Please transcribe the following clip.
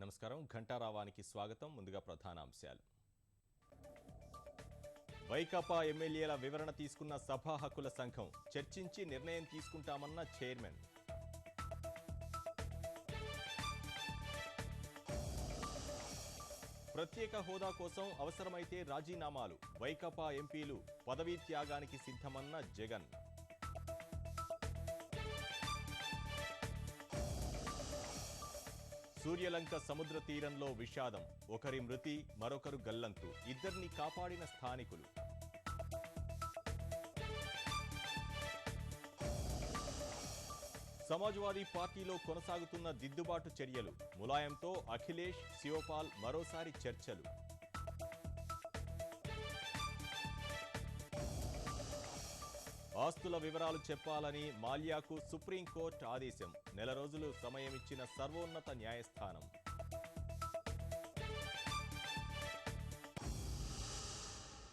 నమస్కారం. ఘంటారావానికి స్వాగతం. ముందుగా ప్రధాన అంశాలు. వైకాపా ఎమ్మెల్యేల వివరణ తీసుకున్న సభా హక్కుల సంఘం చర్చించి నిర్ణయం తీసుకుంటామన్న చైర్మన్. ప్రత్యేక హోదా కోసం అవసరమైతే రాజీనామాలు, వైకాపా ఎంపీలు పదవీ త్యాగానికి సిద్ధమన్న జగన్. సూర్యలంక సముద్ర తీరంలో విషాదం, ఒకరి మృతి, మరొకరు గల్లంతు, ఇద్దరిని కాపాడిన స్థానికులు. సమాజ్వాదీ పార్టీలో కొనసాగుతున్న దిద్దుబాటు చర్యలు, ములాయంతో అఖిలేష్, శివపాల్ మరోసారి చర్చలు. ఆస్తుల వివరాలు చెప్పాలని మాల్యాకు సుప్రీంకోర్టు ఆదేశం, నెల రోజులు సమయమిచ్చిన సర్వోన్నత న్యాయస్థానం.